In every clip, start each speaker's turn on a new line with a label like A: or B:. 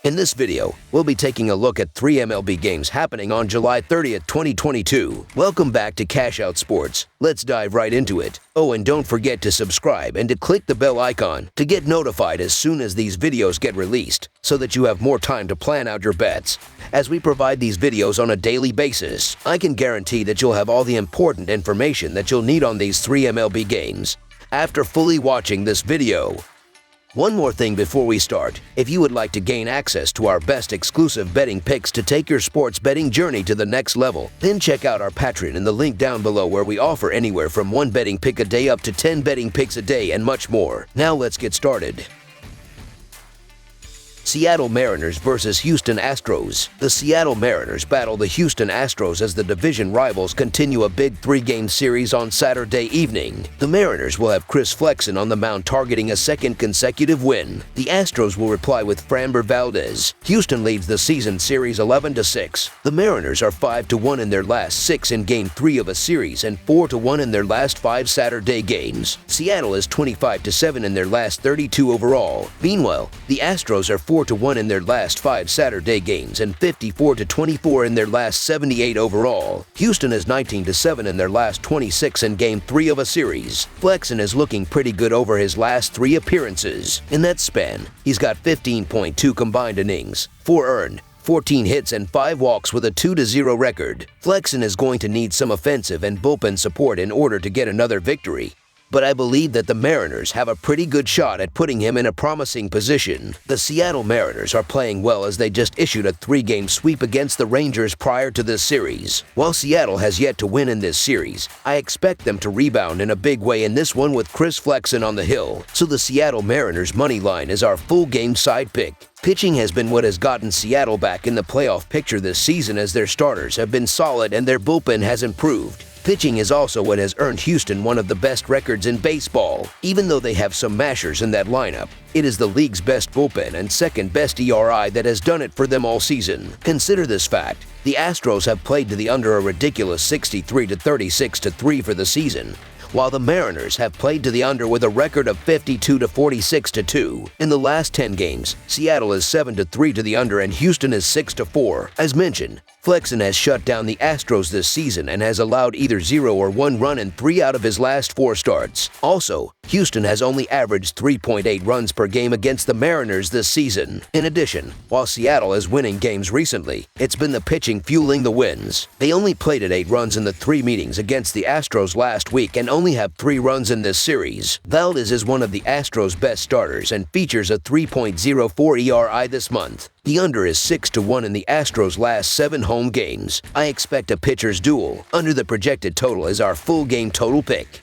A: In this video, we'll be taking a look at 3 MLB games happening on July 30th, 2022. Welcome back to Cash Out Sports. Let's dive right into it. Oh, and don't forget to subscribe and to click the bell icon to get notified as soon as these videos get released, so that you have more time to plan out your bets. As we provide these videos on a daily basis, I can guarantee that you'll have all the important information that you'll need on these 3 MLB games after fully watching this video. One more thing before we start. If you would like to gain access to our best exclusive betting picks to take your sports betting journey to the next level, then check out our Patreon in the link down below, where we offer anywhere from 1 betting pick a day up to 10 betting picks a day and much more. Now let's get started. Seattle Mariners versus Houston Astros. The Seattle Mariners battle the Houston Astros as the division rivals continue a big 3-game series on Saturday evening. The Mariners will have Chris Flexen on the mound targeting a second consecutive win. The Astros will reply with Framber Valdez. Houston leads the season series 11-6. The Mariners are 5-1 in their last 6 in Game 3 of a series and 4-1 in their last 5 Saturday games. Seattle is 25-7 in their last 32 overall. Meanwhile, the Astros are 4-1 in their last 5 Saturday games and 54-24 in their last 78 overall. Houston is 19-7 in their last 26 in Game 3 of a series. Flexen is looking pretty good over his last 3 appearances. In that span, he's got 15.2 combined innings, 4 earned, 14 hits and 5 walks with a 2-0 record. Flexen is going to need some offensive and bullpen support in order to get another victory, but I believe that the Mariners have a pretty good shot at putting him in a promising position. The Seattle Mariners are playing well as they just issued a 3-game sweep against the Rangers prior to this series. While Seattle has yet to win in this series, I expect them to rebound in a big way in this one with Chris Flexen on the hill, so the Seattle Mariners money line is our full game side pick. Pitching has been what has gotten Seattle back in the playoff picture this season, as their starters have been solid and their bullpen has improved. Pitching is also what has earned Houston one of the best records in baseball. Even though they have some mashers in that lineup, it is the league's best bullpen and second best ERI that has done it for them all season. Consider this fact: the Astros have played to the under a ridiculous 63-36-3 for the season, while the Mariners have played to the under with a record of 52-46-2. In the last 10 games, Seattle is 7-3 to the under and Houston is 6-4. As mentioned, Flexen has shut down the Astros this season and has allowed either 0 or 1 run in 3 out of his last 4 starts. Also, Houston has only averaged 3.8 runs per game against the Mariners this season. In addition, while Seattle is winning games recently, it's been the pitching fueling the wins. They only played at 8 runs in the 3 meetings against the Astros last week and only have 3 runs in this series. Valdez is one of the Astros' best starters and features a 3.04 ERI this month. The under is 6-1 in the Astros' last 7 home games. I expect a pitcher's duel. Under the projected total is our full game total pick.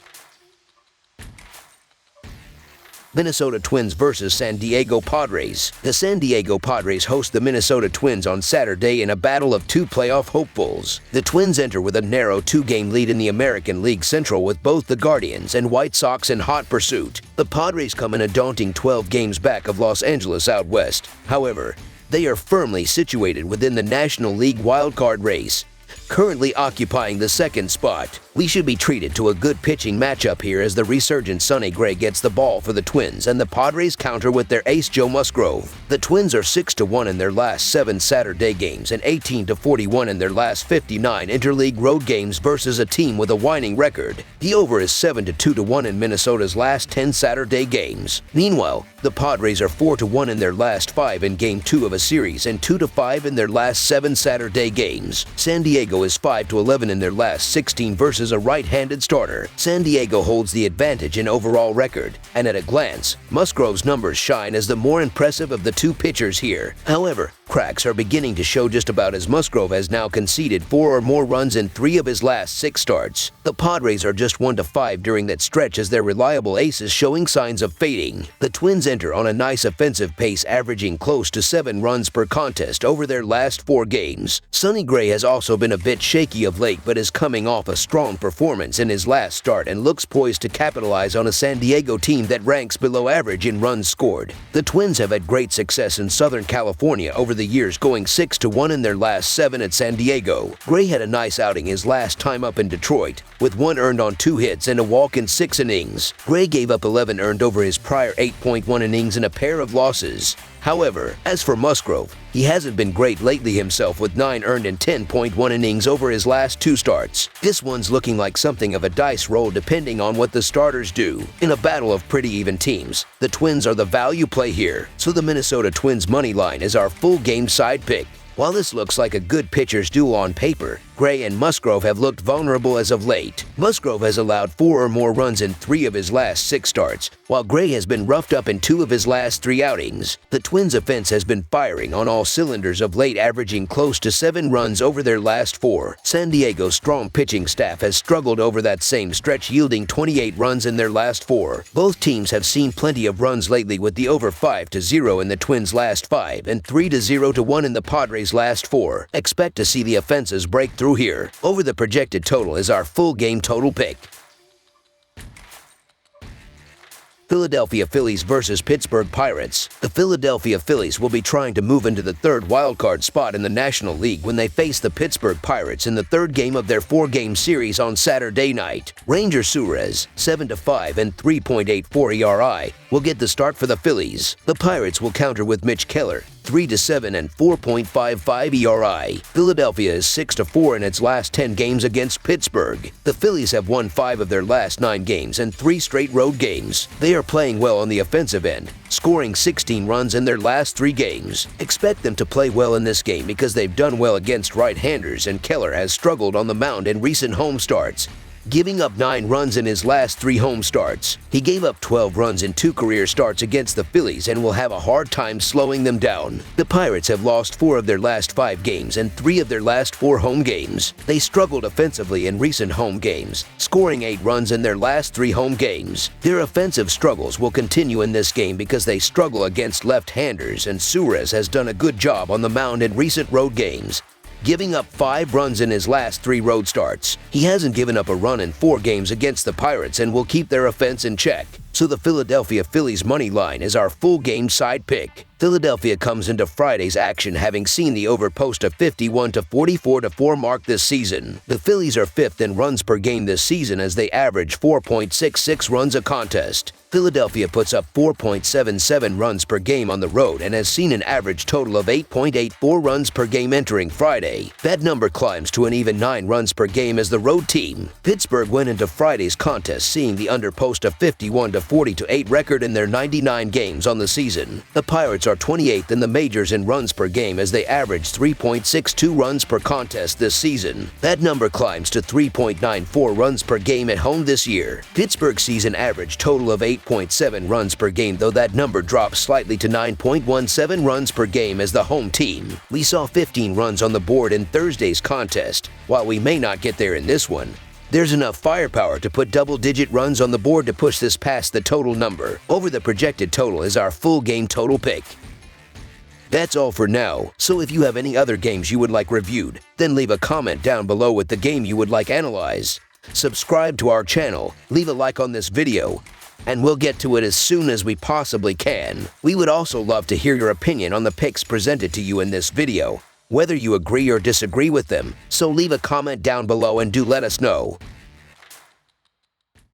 A: Minnesota Twins versus San Diego Padres. The San Diego Padres host the Minnesota Twins on Saturday in a battle of 2 playoff hopefuls. The Twins enter with a narrow 2-game lead in the American League Central, with both the Guardians and White Sox in hot pursuit. The Padres come in a daunting 12 games back of Los Angeles out west. However, they are firmly situated within the National League wildcard race, currently occupying the 2nd spot. We should be treated to a good pitching matchup here, as the resurgent Sonny Gray gets the ball for the Twins and the Padres counter with their ace Joe Musgrove. The Twins are 6-1 in their last 7 Saturday games and 18-41 in their last 59 interleague road games versus a team with a winning record. The over is 7-2-1 in Minnesota's last 10 Saturday games. Meanwhile, the Padres are 4-1 in their last 5 in Game 2 of a series and 2-5 in their last 7 Saturday games. San Diego is 5-11 in their last 16 versus a right-handed starter. San Diego holds the advantage in overall record, and at a glance, Musgrove's numbers shine as the more impressive of the 2 pitchers here. However, cracks are beginning to show just about, as Musgrove has now conceded 4 or more runs in 3 of his last 6 starts. The Padres are just 1-5 during that stretch, as their reliable ace is showing signs of fading. The Twins enter on a nice offensive pace, averaging close to 7 runs per contest over their last 4 games. Sonny Gray has also been a bit shaky of late, but is coming off a strong performance in his last start and looks poised to capitalize on a San Diego team that ranks below average in runs scored. The Twins have had great success in Southern California over the years, going 6-1 in their last 7 at San Diego. Gray had a nice outing his last time up in Detroit, with 1 earned on 2 hits and a walk in 6 innings. Gray gave up 11 earned over his prior 8.1 innings in a pair of losses. However, as for Musgrove, he hasn't been great lately himself with 9 earned in 10.1 innings over his last 2 starts. This one's looking like something of a dice roll depending on what the starters do. In a battle of pretty even teams, the Twins are the value play here, so the Minnesota Twins money line is our full game side pick. While this looks like a good pitcher's duel on paper, Gray and Musgrove have looked vulnerable as of late. Musgrove has allowed 4 or more runs in 3 of his last 6 starts, while Gray has been roughed up in 2 of his last 3 outings. The Twins' offense has been firing on all cylinders of late, averaging close to 7 runs over their last 4. San Diego's strong pitching staff has struggled over that same stretch, yielding 28 runs in their last 4. Both teams have seen plenty of runs lately, with the over 5-0 in the Twins' last 5 and 3-0-1 in the Padres' last 4. Expect to see the offenses break through here. Over the projected total is our full game total pick. Philadelphia Phillies versus Pittsburgh Pirates. The Philadelphia Phillies will be trying to move into the 3rd wildcard spot in the National League when they face the Pittsburgh Pirates in the 3rd game of their 4-game series on Saturday night. Ranger Suarez, 7-5 and 3.84 ERI, will get the start for the Phillies. The Pirates will counter with Mitch Keller, 3-7 and 4.55 ERI. Philadelphia is 6-4 in its last 10 games against Pittsburgh. The Phillies have won 5 of their last 9 games and 3 straight road games. They are playing well on the offensive end, scoring 16 runs in their last 3 games. Expect them to play well in this game because they've done well against right-handers, and Keller has struggled on the mound in recent home starts, giving up 9 runs in his last 3 home starts. He gave up 12 runs in 2 career starts against the Phillies and will have a hard time slowing them down. The Pirates have lost 4 of their last 5 games and 3 of their last 4 home games. They struggled offensively in recent home games, scoring 8 runs in their last 3 home games. Their offensive struggles will continue in this game because they struggle against left-handers, and Suarez has done a good job on the mound in recent road games, giving up 5 runs in his last 3 road starts. He hasn't given up a run in 4 games against the Pirates and will keep their offense in check. So the Philadelphia Phillies money line is our full game side pick. Philadelphia comes into Friday's action having seen the over post a 51 to 44 to 4 mark this season. The Phillies are 5th in runs per game this season as they average 4.66 runs a contest. Philadelphia puts up 4.77 runs per game on the road and has seen an average total of 8.84 runs per game entering Friday. That number climbs to an even 9 runs per game as the road team. Pittsburgh went into Friday's contest seeing the under post a 51 to 40-8 record in their 99 games on the season. The Pirates are 28th in the majors in runs per game as they average 3.62 runs per contest this season. That number climbs to 3.94 runs per game at home this year. Pittsburgh's season average total of 8.7 runs per game, though that number drops slightly to 9.17 runs per game as the home team. We saw 15 runs on the board in Thursday's contest. While we may not get there in this one, there's enough firepower to put double-digit runs on the board to push this past the total number. Over the projected total is our full game total pick. That's all for now, so if you have any other games you would like reviewed, then leave a comment down below with the game you would like analyzed. Subscribe to our channel, leave a like on this video, and we'll get to it as soon as we possibly can. We would also love to hear your opinion on the picks presented to you in this video, whether you agree or disagree with them, so leave a comment down below and do let us know.